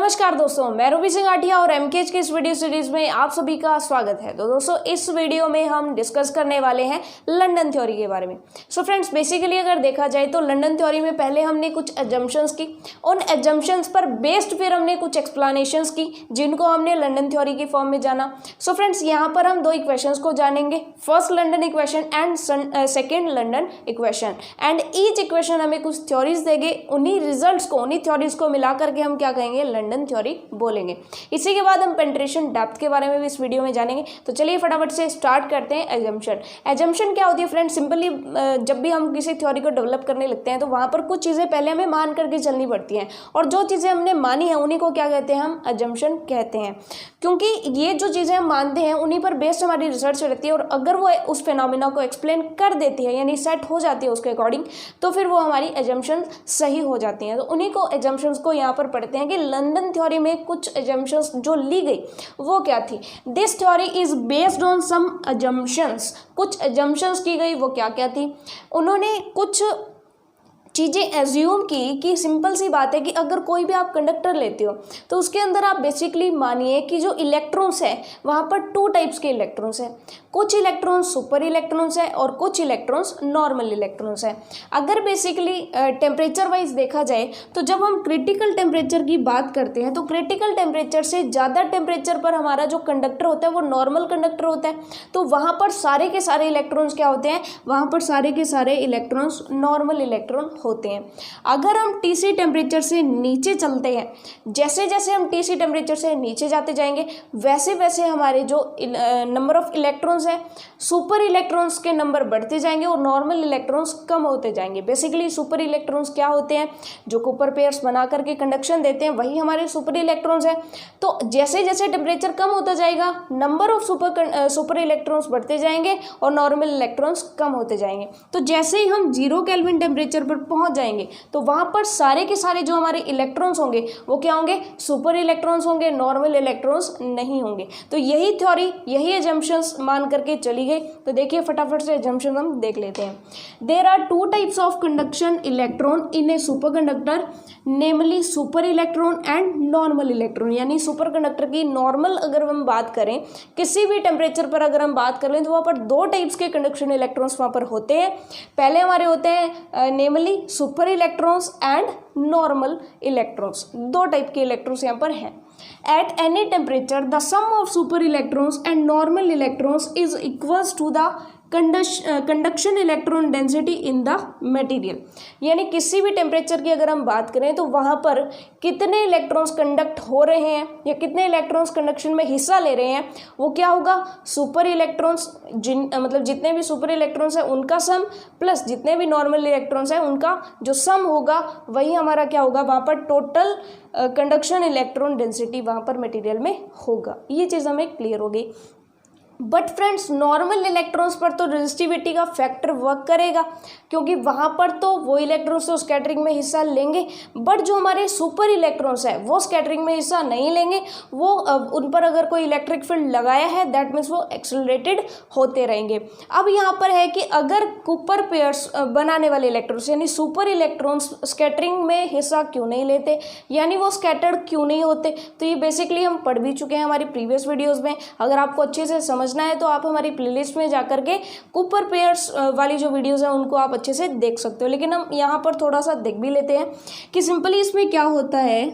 नमस्कार दोस्तों, मैं रूबी सिंह आठिया और एमकेएच की इस वीडियो सीरीज में आप सभी का स्वागत है। तो दोस्तों इस वीडियो में हम डिस्कस करने वाले हैं लंदन थ्योरी के बारे में। सो फ्रेंड्स, बेसिकली अगर देखा जाए तो लंदन थ्योरी में पहले हमने कुछ एजम्पशंस की, उन एजम्पशंस पर बेस्ड फिर हमने कुछ एक्सप्लेनेशंस की जिनको हमने लंदन थ्योरी की फॉर्म में जाना। सो फ्रेंड्स, यहाँ पर हम दो इक्वेशंस को जानेंगे, first London equation and second London equation, and each equation हमें कुछ थ्योरीज देंगे। उन्हीं रिजल्ट्स को, उन्हीं थ्योरीज को मिला करके हम क्या कहेंगे, लंदन थ्योरी बोलेंगे। इसी के बाद हम पेनिट्रेशन डेप्थ के बारे में भी इस वीडियो में जानेंगे। तो चलिए फटाफट से स्टार्ट करते हैं। एजम्पशन, एजम्पशन क्या होती है फ्रेंड्स? सिंपली जब भी हम किसी थ्योरी को डेवलप करने लगते हैं तो वहाँ पर कुछ चीज़ें पहले हमें मान करके चलनी पड़ती हैं, और जो चीज़ें हमने मानी है उन्हीं को क्या कहते हैं, हम एजम्पशन कहते हैं। क्योंकि ये जो चीज़ें हम मानते हैं उन्हीं पर बेस्ड हमारी रिसर्च रहती है, और अगर वो उस फिनोमिना को एक्सप्लेन कर देती है यानी सेट हो जाती है उसके अकॉर्डिंग, तो फिर वो हमारी एजम्पशन सही हो जाती हैं। तो उन्हीं को एजम्पशंस को यहाँ पर पढ़ते हैं कि लंदन थ्योरी में कुछ एजम्पशंस जो ली गई वो क्या थी। This theory is based on some assumptions, कुछ एजम्पशंस की गई, वो क्या क्या थी। उन्होंने कुछ चीज़ें एज्यूम की कि सिंपल सी बात है कि अगर कोई भी आप कंडक्टर लेते हो तो उसके अंदर आप बेसिकली मानिए कि जो इलेक्ट्रॉन्स है वहाँ पर टू टाइप्स के इलेक्ट्रॉन्स हैं। कुछ इलेक्ट्रॉन्स सुपर इलेक्ट्रॉन्स है और कुछ इलेक्ट्रॉन्स नॉर्मल इलेक्ट्रॉन्स है। अगर बेसिकली टेम्परेचर वाइज देखा जाए तो जब हम क्रिटिकल टेम्परेचर की बात करते हैं तो क्रिटिकल टेम्परेचर से ज़्यादा टेम्परेचर पर हमारा जो कंडक्टर होता है वो नॉर्मल कंडक्टर होता है। तो वहाँ पर सारे के सारे इलेक्ट्रॉन्स क्या होते हैं, वहाँ पर सारे के सारे इलेक्ट्रॉन्स नॉर्मल इलेक्ट्रॉन होते हैं। अगर हम टीसी टेम्परेचर से नीचे चलते हैं, जैसे जैसे हम टीसी टेम्परेचर से नीचे जाते जाएंगे वैसे वैसे हमारे जो नंबर ऑफ इलेक्ट्रॉन्स है, सुपर इलेक्ट्रॉन्स के नंबर बढ़ते जाएंगे और नॉर्मल इलेक्ट्रॉन्स कम होते जाएंगे। बेसिकली सुपर इलेक्ट्रॉन्स क्या होते हैं, जो कूपर पेयर्स बना करके कंडक्शन देते हैं, वही हमारे सुपर इलेक्ट्रॉन्स है। तो जैसे जैसे टेम्परेचर कम होता जाएगा नंबर ऑफ सुपर इलेक्ट्रॉन्स बढ़ते जाएंगे और नॉर्मल इलेक्ट्रॉन्स कम होते जाएंगे। तो जैसे ही हम 0 केल्विन टेम्परेचर पर पहुंच जाएंगे तो वहां पर सारे के सारे जो हमारे इलेक्ट्रॉन्स होंगे वो क्या होंगे, सुपर इलेक्ट्रॉन्स होंगे, नॉर्मल इलेक्ट्रॉन्स नहीं होंगे। तो यही थ्योरी, यही एजम्पशंस मान करके चली गई। तो देखिए फटाफट से एजम्पशन हम देख लेते हैं। There are two types of conduction electron in a superconductor, namely super electron and normal electron. यानी सुपर कंडक्टर की नॉर्मल अगर हम बात करें, किसी भी टेम्परेचर पर अगर हम बात कर लें तो वहाँ पर दो टाइप्स के कंडक्शन इलेक्ट्रॉन्स वहाँ पर होते हैं। पहले हमारे होते हैं namely super electrons and normal electrons. दो टाइप के इलेक्ट्रॉन्स यहाँ पर हैं। At any temperature, the sum of super electrons and normal electrons is equals to the conduction electron density in the material. यानी किसी भी टेम्परेचर की अगर हम बात करें तो वहाँ पर कितने इलेक्ट्रॉन्स कंडक्ट हो रहे हैं या कितने इलेक्ट्रॉन्स कंडक्शन में हिस्सा ले रहे हैं, वो क्या होगा, सुपर इलेक्ट्रॉन्स, मतलब जितने भी सुपर इलेक्ट्रॉन्स हैं उनका सम प्लस जितने भी नॉर्मल इलेक्ट्रॉन्स हैं उनका जो सम होगा वही हमारा क्या होगा, वहाँ पर टोटल कंडक्शन इलेक्ट्रॉन डेंसिटी वहाँ पर मटेरियल में होगा। ये चीज़ हमें क्लियर हो गई। बट फ्रेंड्स, नॉर्मल इलेक्ट्रॉन्स पर तो रेजिस्टिविटी का फैक्टर वर्क करेगा क्योंकि वहाँ पर तो वो इलेक्ट्रॉन्स तो स्कैटरिंग में हिस्सा लेंगे, बट जो हमारे सुपर इलेक्ट्रॉन्स है वो स्कैटरिंग में हिस्सा नहीं लेंगे। वो उन पर अगर कोई इलेक्ट्रिक फील्ड लगाया है दैट मीन्स वो एक्सेलरेटेड होते रहेंगे। अब यहाँ पर है कि अगर कूपर पेयर्स बनाने वाले इलेक्ट्रॉन्स यानी सुपर इलेक्ट्रॉन्स स्कैटरिंग में हिस्सा क्यों नहीं लेते, यानी वो स्कैटर्ड क्यों नहीं होते, तो ये बेसिकली हम पढ़ भी चुके हैं हमारी प्रीवियस वीडियोज़ में। अगर आपको अच्छे से समझना है तो आप हमारी प्लेलिस्ट में जाकर के कूपर पेयर्स वाली जो वीडियोस हैं उनको आप अच्छे से देख सकते हो। लेकिन हम यहाँ पर थोड़ा सा देख भी लेते हैं कि सिंपली इसमें क्या होता है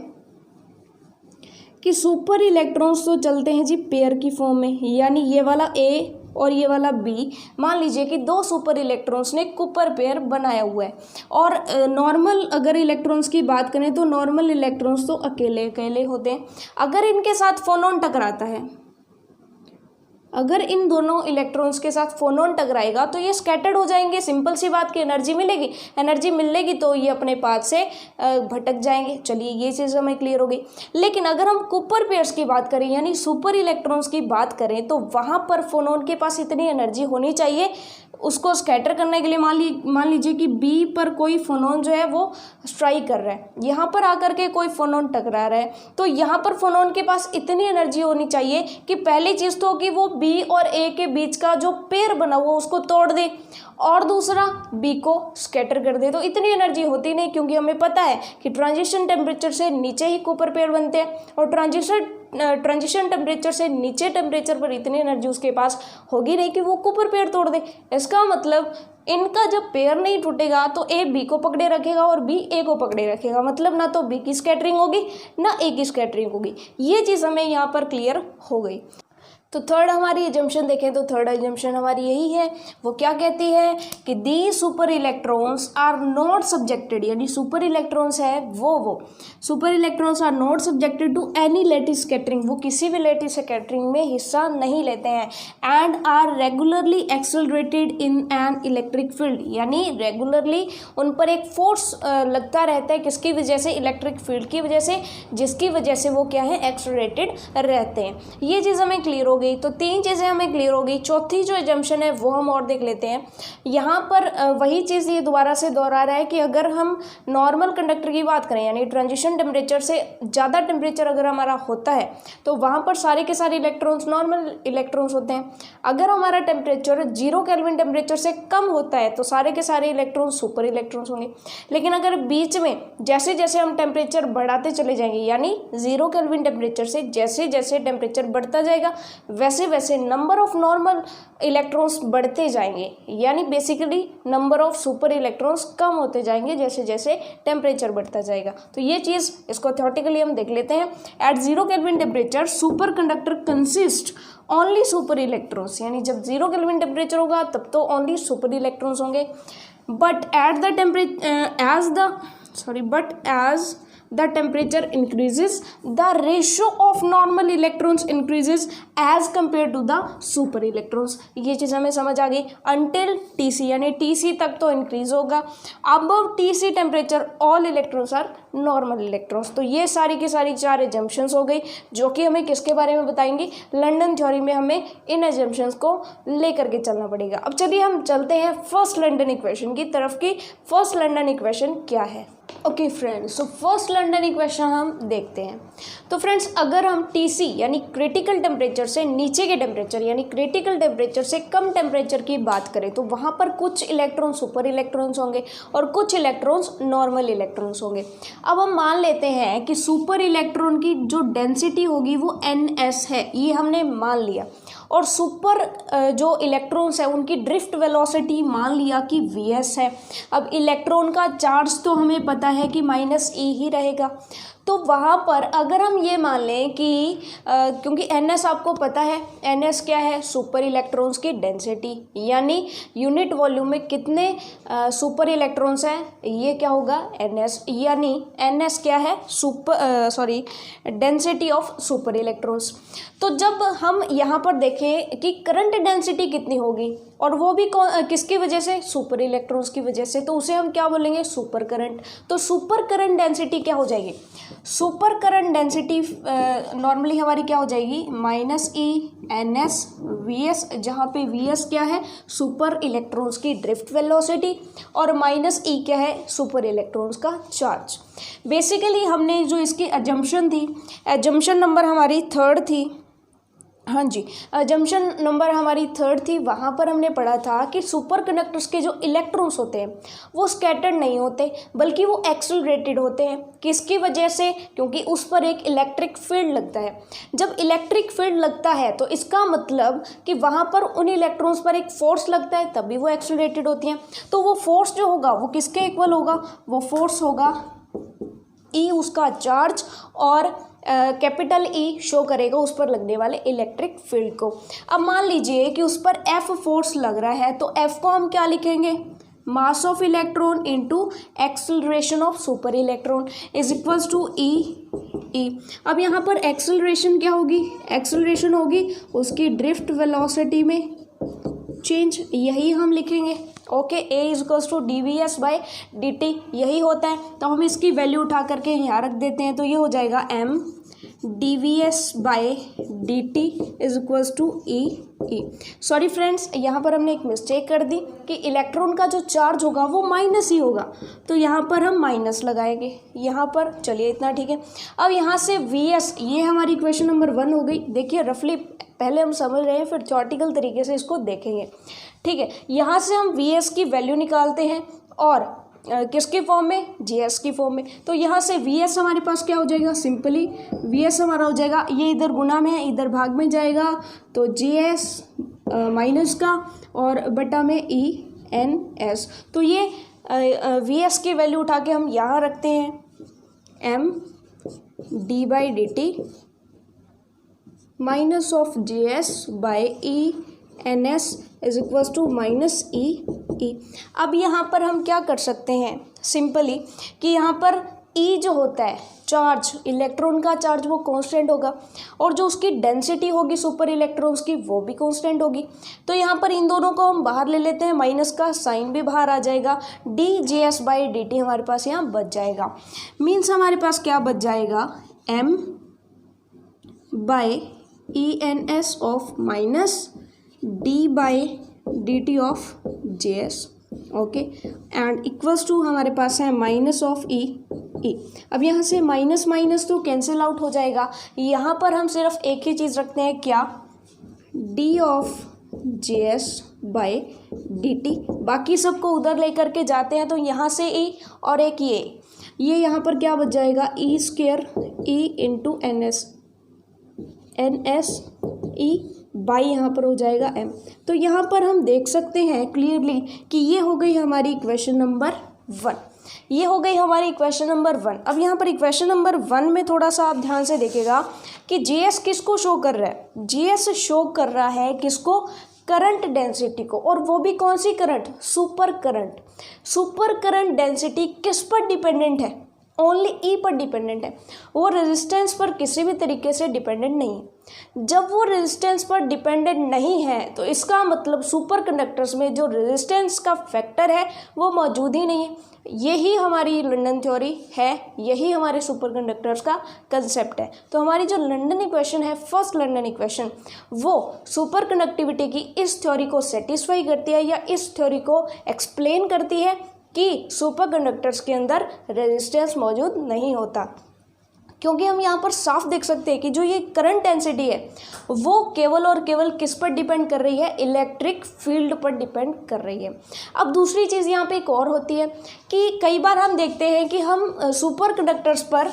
कि सुपर इलेक्ट्रॉन्स तो चलते हैं जी पेयर की फॉर्म में, यानी ये वाला ए और ये वाला बी। मान लीजिए कि दो सुपर इलेक्ट्रॉन्स ने कूपर पेयर बनाया हुआ है, और नॉर्मल अगर इलेक्ट्रॉन्स की बात करें तो नॉर्मल इलेक्ट्रॉन्स तो अकेले अकेले होते हैं। अगर इनके साथ फोनॉन टकराता है, अगर इन दोनों इलेक्ट्रॉन्स के साथ फोनॉन टकराएगा तो ये स्कैटर्ड हो जाएंगे। सिंपल सी बात की एनर्जी मिलेगी, एनर्जी मिलेगी तो ये अपने पाथ से भटक जाएंगे। चलिए ये चीज़ हमें क्लियर हो गई। लेकिन अगर हम कूपर पेयर्स की बात करें यानी सुपर इलेक्ट्रॉन्स की बात करें तो वहाँ पर फोनॉन के पास इतनी एनर्जी होनी चाहिए उसको स्कैटर करने के लिए मान लीजिए कि बी पर कोई फोनोन जो है वो स्ट्राइक कर रहा है, यहाँ पर आकर के कोई फोनोन टकरा रहा है, तो यहाँ पर फोनोन के पास इतनी एनर्जी होनी चाहिए कि पहली चीज़ तो कि वो बी और ए के बीच का जो पेयर बना हुआ उसको तोड़ दे, और दूसरा बी को स्कैटर कर दे। तो इतनी एनर्जी होती नहीं, क्योंकि हमें पता है कि ट्रांजिशन टेम्परेचर से नीचे ही कूपर पेयर बनते हैं, और ट्रांजिशन टेम्परेचर से नीचे टेम्परेचर पर इतनी एनर्जी उसके पास होगी नहीं कि वो कूपर पेयर तोड़ दे। इसका मतलब इनका जब पेयर नहीं टूटेगा तो ए बी को पकड़े रखेगा और बी ए को पकड़े रखेगा, मतलब ना तो बी की स्कैटरिंग होगी ना ए की स्कैटरिंग होगी। ये चीज़ हमें यहाँ पर क्लियर हो गई। तो थर्ड हमारी एजम्पशन देखें तो थर्ड एजम्पशन हमारी यही है, वो क्या कहती है कि the super electrons are not subjected, यानी सुपर इलेक्ट्रॉन्स है वो super electrons are not subjected to any lattice scattering, वो किसी भी लेटिस स्कैटरिंग में हिस्सा नहीं लेते हैं, and are regularly accelerated in an electric field, यानी रेगुलरली उन पर एक फोर्स लगता रहता है, किसकी वजह से, इलेक्ट्रिक फील्ड की वजह से, जिसकी वजह से वो क्या है, एक्सेलरेटेड रहते हैं। ये चीज़ हमें क्लियर हो गई। तो तीन चीज़ें हमें क्लियर हो गई। चौथी जो एजम्पशन है वो हम और देख लेते हैं। यहाँ पर वही चीज़ ये दोबारा से दोहरा रहा है कि अगर हम नॉर्मल कंडक्टर की बात करें, यानी ट्रांजिशन टेम्परेचर से ज़्यादा टेम्परेचर अगर हमारा होता है तो वहाँ पर सारे के सारे इलेक्ट्रॉन्स नॉर्मल इलेक्ट्रॉन्स होते हैं। अगर हमारा टेम्परेचर 0 केल्विन टेम्परेचर से कम होता है तो सारे के सारे इलेक्ट्रॉन्स सुपर इलेक्ट्रॉन्स होंगे। लेकिन अगर बीच में जैसे जैसे हम टेम्परेचर बढ़ाते चले जाएंगे, यानी 0 केल्विन टेम्परेचर से जैसे जैसे टेम्परेचर बढ़ता जाएगा वैसे वैसे नंबर ऑफ नॉर्मल इलेक्ट्रॉन्स बढ़ते जाएंगे, यानी basically number of super electrons कम होते जाएंगे जैसे जैसे टेम्परेचर बढ़ता जाएगा। तो ये चीज़ इसको थ्योरेटिकली हम देख लेते हैं। At 0 kelvin temperature superconductor consist only super electrons, यानी जब 0 केल्विन टेम्परेचर होगा तब तो ओनली सुपर इलेक्ट्रॉन्स होंगे। But at the as the temperature increases, the ratio of normal electrons increases as compared to the super electrons। ये चीज़ हमें समझ आ गई। until Tc, यानी Tc तक तो इंक्रीज होगा। above Tc temperature all electrons are normal electrons। तो ये सारी की सारी चार एजम्पशंस हो गई, जो कि हमें किसके बारे में बताएंगी, लंडन थ्योरी में हमें इन एजम्पशंस को लेकर के चलना पड़ेगा। अब चलिए हम चलते हैं फर्स्ट लंडन इक्वेशन की तरफ की। फर्स्ट लंडन इक्वेशन क्या है? Okay friends, so first London equation हम देखते हैं। तो फ्रेंड्स, अगर हम Tc यानी क्रिटिकल टेम्परेचर से नीचे के टेम्परेचर यानी क्रिटिकल टेम्परेचर से कम टेम्परेचर की बात करें तो वहाँ पर कुछ इलेक्ट्रॉन सुपर इलेक्ट्रॉन्स होंगे और कुछ इलेक्ट्रॉन्स नॉर्मल इलेक्ट्रॉन्स होंगे। अब हम मान लेते हैं कि सुपर इलेक्ट्रॉन की जो डेंसिटी होगी वो Ns है, ये हमने मान लिया, और सुपर जो इलेक्ट्रॉन्स है उनकी ड्रिफ्ट वेलोसिटी मान लिया कि Vs है। अब इलेक्ट्रॉन का चार्ज तो हमें पता है कि -e ही रहेगा, तो वहाँ पर अगर हम ये मान लें कि क्योंकि Ns आपको पता है, Ns क्या है, सुपर इलेक्ट्रॉन्स की डेंसिटी, यानी यूनिट वॉल्यूम में कितने सुपर इलेक्ट्रॉन्स हैं, ये क्या होगा, Ns, यानी Ns क्या है, डेंसिटी ऑफ सुपर इलेक्ट्रॉन्स। तो जब हम यहाँ पर देखें कि करंट डेंसिटी कितनी होगी, और वो भी किसकी वजह से, सुपर इलेक्ट्रॉन्स की वजह से, तो उसे हम क्या बोलेंगे, सुपर करंट। तो सुपर करंट डेंसिटी क्या हो जाएगी, सुपर करंट डेंसिटी नॉर्मली हमारी क्या हो जाएगी, -e Ns Vs, जहाँ पे Vs क्या है, सुपर इलेक्ट्रॉन्स की ड्रिफ्ट वेलोसिटी, और -e क्या है, सुपर इलेक्ट्रॉन्स का चार्ज। बेसिकली हमने जो इसकी एजम्पशन थी, एजम्पशन नंबर हमारी थर्ड थी, हाँ जी, एजम्पशन नंबर हमारी थर्ड थी, वहाँ पर हमने पढ़ा था कि सुपर कंडक्टर्स के जो इलेक्ट्रॉन्स होते हैं वो स्कैटर्ड नहीं होते बल्कि वो एक्सेलरेटेड होते हैं। किसकी वजह से, क्योंकि उस पर एक इलेक्ट्रिक फील्ड लगता है। जब इलेक्ट्रिक फील्ड लगता है तो इसका मतलब कि वहाँ पर उन इलेक्ट्रॉन्स पर एक फोर्स लगता है, तभी वो एक्सेलरेटेड होती हैं। तो वो फोर्स जो होगा वो किसके इक्वल होगा, वो फोर्स होगा E उसका चार्ज, और कैपिटल E शो करेगा उस पर लगने वाले इलेक्ट्रिक फील्ड को। अब मान लीजिए कि उस पर F फोर्स लग रहा है, तो F को हम क्या लिखेंगे, mass of electron into acceleration of super electron is equals to E। अब यहाँ पर एक्सेलरेशन क्या होगी, एक्सेलरेशन होगी उसकी ड्रिफ्ट वेलोसिटी में चेंज, यही हम लिखेंगे। Okay, A is equals to dvs/dt, यही होता है। तो हम इसकी वैल्यू उठा करके यहाँ रख देते हैं, तो ये हो जाएगा m dvs/dt is equals to E E. Sorry friends, यहाँ पर हमने एक मिस्टेक कर दी कि इलेक्ट्रॉन का जो चार्ज होगा वो माइनस ही होगा, तो यहाँ पर हम माइनस लगाएंगे यहाँ पर। चलिए इतना ठीक है। अब यहाँ से Vs, ये हमारी इक्वेशन नंबर 1 हो गई। देखिए रफली पहले हम समझ रहे हैं, फिर थ्योरेटिकल तरीके से इसको देखेंगे, ठीक है। यहाँ से हम Vs की वैल्यू निकालते हैं और किसकी फॉर्म में, Gs की फॉर्म में। तो यहाँ से Vs हमारे पास क्या हो जाएगा, सिंपली Vs हमारा हो जाएगा, ये इधर गुना में है इधर भाग में जाएगा, तो Gs माइनस का और बटा में ENS। तो ये Vs की वैल्यू उठा के हम यहाँ रखते हैं, m d/dt minus of Gs by ENS is equals to minus E. अब यहाँ पर हम क्या कर सकते हैं सिंपली कि यहाँ पर E जो होता है चार्ज, इलेक्ट्रॉन का चार्ज, वो कांस्टेंट होगा और जो उसकी डेंसिटी होगी सुपर इलेक्ट्रॉन्स की वो भी कांस्टेंट होगी। तो यहाँ पर इन दोनों को हम बाहर ले लेते हैं, माइनस का साइन भी बाहर आ जाएगा, dGs/dt हमारे पास यहाँ बच जाएगा। मीन्स हमारे पास क्या बच जाएगा, m by ENS of minus d/dt of Js, okay, and equals to हमारे पास है माइनस ऑफ ई। अब यहाँ से माइनस माइनस तो कैंसिल आउट हो जाएगा। यहाँ पर हम सिर्फ एक ही चीज़ रखते हैं, क्या, d ऑफ Js/dt, बाकी सबको उधर लेकर के जाते हैं तो यहाँ से e और एक ये यहाँ पर क्या बच जाएगा, e² e into NS e by यहाँ पर हो जाएगा m। तो यहाँ पर हम देख सकते हैं क्लियरली कि ये हो गई हमारी इक्वेशन नंबर 1, ये हो गई हमारी इक्वेशन नंबर 1। अब यहाँ पर इक्वेशन नंबर 1 में थोड़ा सा आप ध्यान से देखिएगा कि Gs किसको शो कर रहा है, Gs शो कर रहा है किसको, करंट डेंसिटी को, और वो भी कौन सी current, super current. Super current density किस पर डिपेंडेंट है, ओनली ई पर डिपेंडेंट है, वो रेजिस्टेंस पर किसी भी तरीके से डिपेंडेंट नहीं है। जब वो रेजिस्टेंस पर डिपेंडेंट नहीं है तो इसका मतलब सुपर कंडक्टर्स में जो रेजिस्टेंस का फैक्टर है वो मौजूद ही नहीं है। यही हमारी लंदन थ्योरी है, यही हमारे सुपर कंडक्टर्स का कंसेप्ट है। तो हमारी जो लंदन इक्वेशन है, फर्स्ट लंदन इक्वेशन, वो सुपर कंडक्टिविटी की इस थ्योरी को सेटिस्फाई करती है या इस थ्योरी को एक्सप्लेन करती है कि सुपर कंडक्टर्स के अंदर रेजिस्टेंस मौजूद नहीं होता। क्योंकि हम यहाँ पर साफ देख सकते हैं कि जो ये करंट डेंसिटी है वो केवल और केवल किस पर डिपेंड कर रही है, इलेक्ट्रिक फील्ड पर डिपेंड कर रही है। अब दूसरी चीज़ यहाँ पे एक और होती है कि कई बार हम देखते हैं कि हम सुपर कंडक्टर्स पर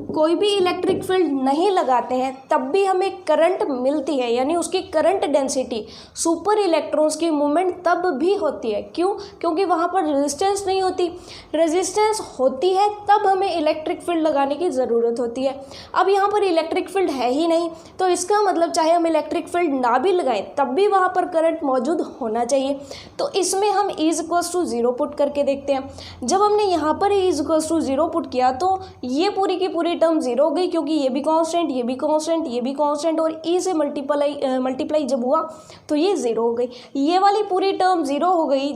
कोई भी इलेक्ट्रिक फील्ड नहीं लगाते हैं तब भी हमें करंट मिलती है, यानी उसकी करंट डेंसिटी, सुपर इलेक्ट्रॉन्स की मूवमेंट तब भी होती है। क्यों, क्योंकि वहाँ पर रेजिस्टेंस नहीं होती। रेजिस्टेंस होती है तब हमें इलेक्ट्रिक फील्ड लगाने की ज़रूरत होती है। अब यहाँ पर इलेक्ट्रिक फील्ड है ही नहीं, तो इसका मतलब चाहे हम इलेक्ट्रिक फील्ड ना भी लगाएं तब भी वहाँ पर करंट मौजूद होना चाहिए। तो इसमें हम E=0 पुट करके देखते हैं। जब हमने यहाँ पर E=0 पुट किया तो ये पूरी की पूरी टर्म 0 हो गई, क्योंकि ये भी कांस्टेंट, ये भी कांस्टेंट, ये भी कांस्टेंट, और E से मल्टीप्लाई जब हुआ तो ये 0 हो गई। ये वाली पूरी टर्म 0 हो गई,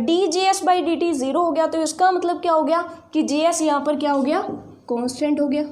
dGs/dt 0 हो गया। तो इसका मतलब क्या हो गया कि Gs यहाँ पर क्या हो गया, कांस्टेंट हो गया।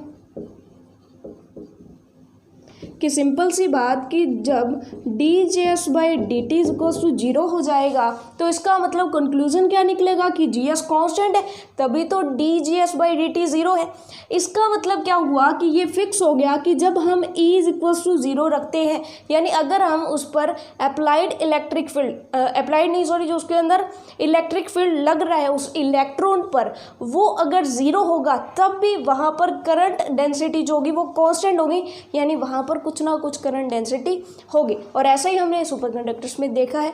कि सिंपल सी बात कि जब dGs/dt 0 हो जाएगा तो इसका मतलब कंक्लूजन क्या निकलेगा कि Gs कांस्टेंट है, तभी तो dGs/dt 0 है। इसका मतलब क्या हुआ कि ये फिक्स हो गया कि जब हम E=0 रखते हैं, यानी अगर हम उस पर अप्लाइड इलेक्ट्रिक फील्ड, जो उसके अंदर इलेक्ट्रिक फील्ड लग रहा है उस इलेक्ट्रॉन पर, वो अगर 0 होगा तब भी वहाँ पर करंट डेंसिटी जो होगी वो कांस्टेंट होगी, यानी वहाँ पर कुछ ना कुछ करंट डेंसिटी होगी। और ऐसा ही हमने सुपर कंडक्टर्स में देखा है।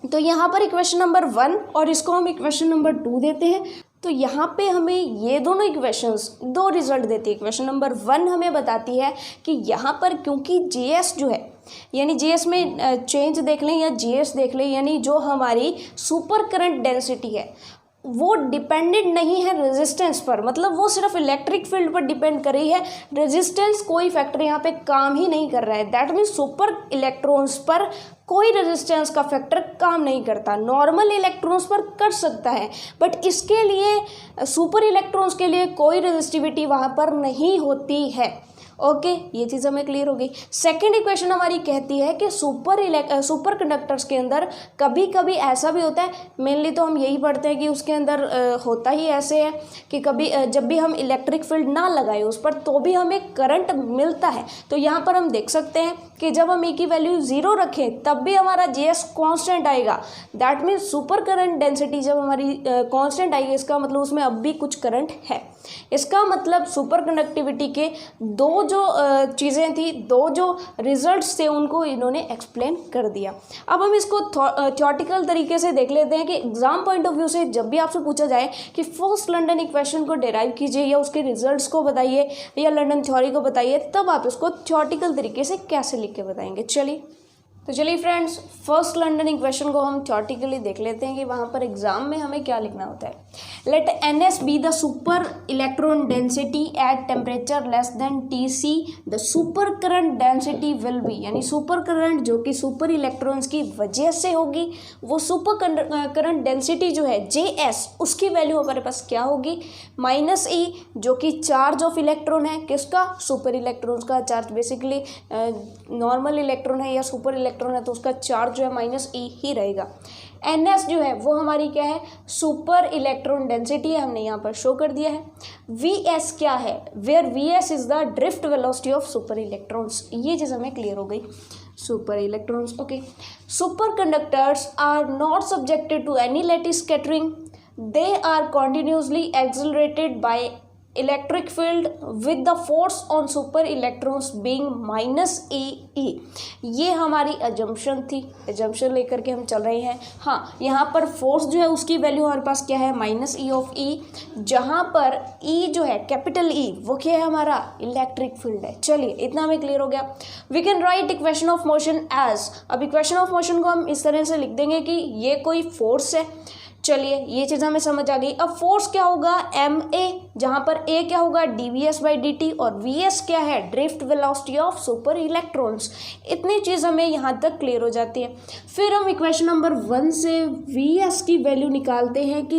तो यहाँ पर इक्वेशन नंबर 1 और इसको हम इक्वेशन नंबर 2 देते हैं। तो यहाँ पे हमें ये दोनों इक्वेशंस दो रिजल्ट देती है। इक्वेशन नंबर 1 हमें बताती है कि यहाँ पर क्योंकि Gs जो है, यानी Gs में चेंज देख लें या Gs देख लें, यानी जो हमारी सुपर करंट डेंसिटी है वो डिपेंडेंट नहीं है रेजिस्टेंस पर, मतलब वो सिर्फ इलेक्ट्रिक फील्ड पर डिपेंड कर रही है। रेजिस्टेंस कोई फैक्टर यहाँ पे काम ही नहीं कर रहा है। दैट मीन्स सुपर इलेक्ट्रॉन्स पर कोई रेजिस्टेंस का फैक्टर काम नहीं करता। नॉर्मल इलेक्ट्रॉन्स पर कर सकता है, बट इसके लिए सुपर इलेक्ट्रॉन्स के लिए कोई रेजिस्टिविटी वहाँ पर नहीं होती है। ओके, ये चीज़ हमें क्लियर हो गई। सेकेंड इक्वेशन हमारी कहती है कि सुपर कंडक्टर्स के अंदर कभी कभी ऐसा भी होता है, मेनली तो हम यही पढ़ते हैं कि उसके अंदर होता ही ऐसे है कि कभी जब भी हम इलेक्ट्रिक फील्ड ना लगाए उस पर तो भी हमें करंट मिलता है। तो यहाँ पर हम देख सकते हैं कि जब हम E की वैल्यू 0 रखें तब भी हमारा JS कांस्टेंट आएगा। That means super current density जब हमारी कांस्टेंट आएगी, इसका मतलब उसमें अब भी कुछ करंट है। इसका मतलब सुपर कंडक्टिविटी के दो जो चीज़ें थी, दो जो रिजल्ट्स थे, उनको इन्होंने एक्सप्लेन कर दिया। अब हम इसको थ्योरेटिकल तरीके से देख लेते हैं कि एग्जाम पॉइंट ऑफ व्यू से जब भी आपसे पूछा जाए कि फर्स्ट लंडन इक्वेशन को डिराइव कीजिए या उसके रिजल्ट्स को बताइए या लंडन थ्योरी को बताइए, तब आप इसको थ्योरेटिकल तरीके से कैसे लिख के बताएंगे। चलिए फ्रेंड्स, फर्स्ट लंडन इक्वेशन को हम थ्योरेटिकली देख लेते हैं कि वहाँ पर एग्जाम में हमें क्या लिखना होता है। Let NS be the super electron density at temperature less than TC, the super current density will be, यानी सुपर करंट जो कि सुपर इलेक्ट्रॉन्स की वजह से होगी, वो सुपर करंट डेंसिटी जो है JS, उसकी वैल्यू हमारे पास क्या होगी, -E जो कि चार्ज ऑफ इलेक्ट्रॉन है, किसका, सुपर इलेक्ट्रॉन्स का चार्ज, बेसिकली नॉर्मल इलेक्ट्रॉन है या सुपर इलेक्ट्रॉन है तो उसका चार्ज जो है -E ही रहेगा। NS जो है वो हमारी क्या है, सुपर इलेक्ट्रॉन डेंसिटी है, हमने यहाँ पर शो कर दिया है। VS क्या है, where VS is the drift velocity of super electrons, ये चीज़ हमें क्लियर हो गई। Super electrons, okay. Superconductors are not subjected to any lattice scattering, they are continuously accelerated by electric field with the force on super electrons being -E। ये हमारी assumption थी, assumption लेकर के हम चल रहे हैं। हाँ, यहाँ पर फोर्स जो है उसकी वैल्यू हमारे पास क्या है, -E, जहाँ पर E जो है, कैपिटल E, वो क्या है, हमारा इलेक्ट्रिक फील्ड है। चलिए, इतना हमें क्लियर हो गया। We can write equation of motion as, अब इक्वेशन ऑफ मोशन को हम इस तरह से लिख देंगे कि ये कोई फोर्स है। चलिए, ये चीज़ हमें समझ आ गई। अब फोर्स क्या होगा, ma, जहाँ पर a क्या होगा, dvs/dt, और vs क्या है, drift velocity of super electrons. इतनी चीज़ हमें यहाँ तक क्लियर हो जाती है। फिर हम इक्वेशन नंबर 1 से vs की वैल्यू निकालते हैं कि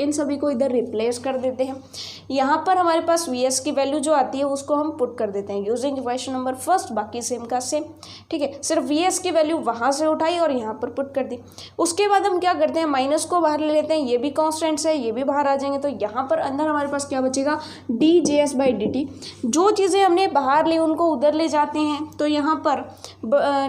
इन सभी को इधर रिप्लेस कर देते हैं। यहाँ पर हमारे पास vs की वैल्यू जो आती है उसको हम पुट कर देते हैं यूजिंग इक्वेशन नंबर 1, बाकी सेम का सेम, ठीक है। सिर्फ vs की वैल्यू वहाँ से उठाई और यहाँ पर पुट कर दी। उसके बाद हम क्या करते हैं, माइनस को बाहर ले लेते हैं, ये भी कॉन्स्टेंट्स है, ये भी बाहर आ जाएंगे, तो यहाँ पर अंदर हमारे पास क्या बचेगा, dJs/dt। जो चीज़ें हमने बाहर ली उनको उधर ले जाते हैं, तो यहाँ पर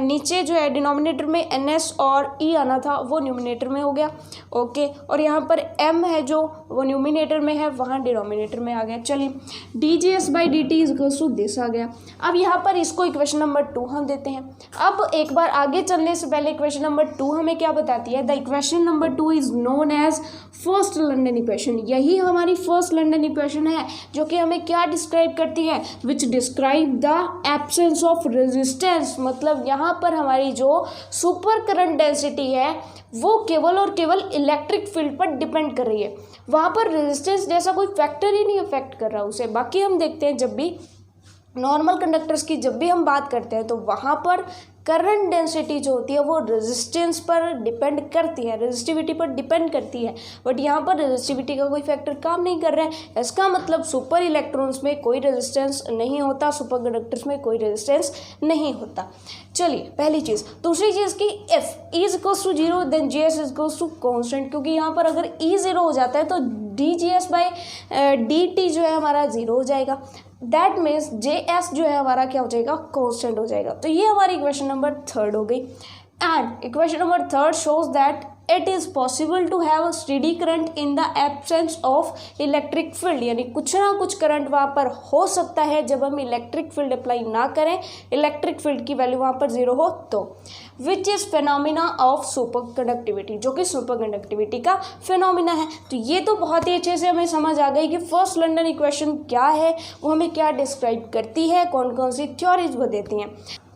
नीचे जो है डिनोमिनेटर में NS और E आना था वो न्यूमिनेटर में हो गया, ओके। और यहाँ पर M है जो वो न्यूमिनेटर में है, वहाँ डिनोमिनेटर में आ गया। चलिए, dJs/dt इक्वल्स टू दिस आ गया। अब यहाँ पर इसको इक्वेशन नंबर 2 हम देते हैं। अब एक बार आगे चलने से पहले इक्वेशन नंबर 2 हमें क्या बताती है, the equation number 2 is known as first London equation. यही हमारी फर्स्ट लंडन इक्वेशन है जो कि हमें क्या डिस्क्राइब करती है, विच describe the absence of resistance. मतलब यहाँ पर हमारी जो सुपर करंट डेंसिटी है वो केवल और केवल इलेक्ट्रिक फील्ड पर डिपेंड कर रही है, वहाँ पर रेजिस्टेंस जैसा कोई फैक्टर ही नहीं अफेक्ट कर रहा उसे। बाकी हम देखते हैं जब भी नॉर्मल कंडक्टर्स की जब भी हम बात करते हैं तो वहाँ पर करंट डेंसिटी जो होती है वो रेजिस्टेंस पर डिपेंड करती है, रेजिस्टिविटी पर डिपेंड करती है, बट यहाँ पर रेजिस्टिविटी का कोई फैक्टर काम नहीं कर रहा है। इसका मतलब सुपर इलेक्ट्रॉन्स में कोई रेजिस्टेंस नहीं होता, सुपर कंडक्टर्स में कोई रेजिस्टेंस नहीं होता। चलिए, पहली चीज़। दूसरी चीज़ की if E is equals to 0 then JS is equals to constant, क्योंकि यहाँ पर अगर E 0 हो जाता है तो dJs/dt जो है हमारा 0 हो जाएगा। दैट मीन्स JS जो है हमारा क्या हो जाएगा, कॉन्स्टेंट हो जाएगा। तो ये हमारी इक्वेशन नंबर 3 हो गई। And equation number 3 shows that it is possible to have steady current in the absence of electric field, यानी कुछ ना कुछ करंट वहाँ पर हो सकता है जब हम इलेक्ट्रिक फील्ड अप्लाई ना करें, इलेक्ट्रिक फील्ड की वैल्यू वहाँ पर 0 हो तो। Which is phenomena of super conductivity, जो कि सुपर कंडक्टिविटी का फिनोमिना है। तो ये तो बहुत ही अच्छे से हमें समझ आ गई कि फर्स्ट लंडन इक्वेशन क्या है, वो हमें क्या डिस्क्राइब करती है, कौन कौन सी थ्योरीज वो देती हैं।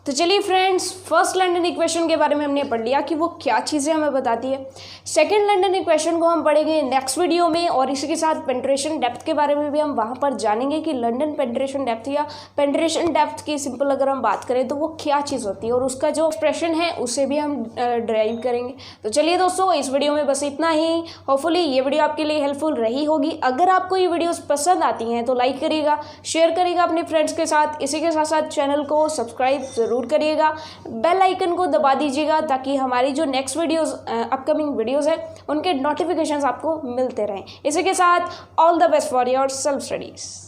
तो चलिए फ्रेंड्स, फर्स्ट लंडन इक्वेशन के बारे में हमने पढ़ लिया कि वो क्या चीज़ें हमें बताती है। सेकंड लंडन इक्वेशन को हम पढ़ेंगे नेक्स्ट वीडियो में, और इसी के साथ पेनिट्रेशन डेप्थ के बारे में भी हम वहाँ पर जानेंगे कि लंडन पेनिट्रेशन डेप्थ या पेनिट्रेशन डेप्थ की सिंपल अगर हम बात करें तो वो क्या चीज़ होती है, और उसका जो एक्सप्रेशन है उसे भी हम ड्राइव करेंगे। तो चलिए दोस्तों, इस वीडियो में बस इतना ही। होपफुली ये वीडियो आपके लिए हेल्पफुल रही होगी। अगर आपको ये वीडियोस पसंद आती हैं तो लाइक करिएगा, शेयर करिएगा अपने फ्रेंड्स के साथ। इसी के साथ साथ चैनल को सब्सक्राइब ज़रूर करिएगा, बेल आइकन को दबा दीजिएगा ताकि हमारी जो नेक्स्ट वीडियोस अपकमिंग वीडियोस है उनके नोटिफिकेशंस आपको मिलते रहें। इसी के साथ all the best for your self studies.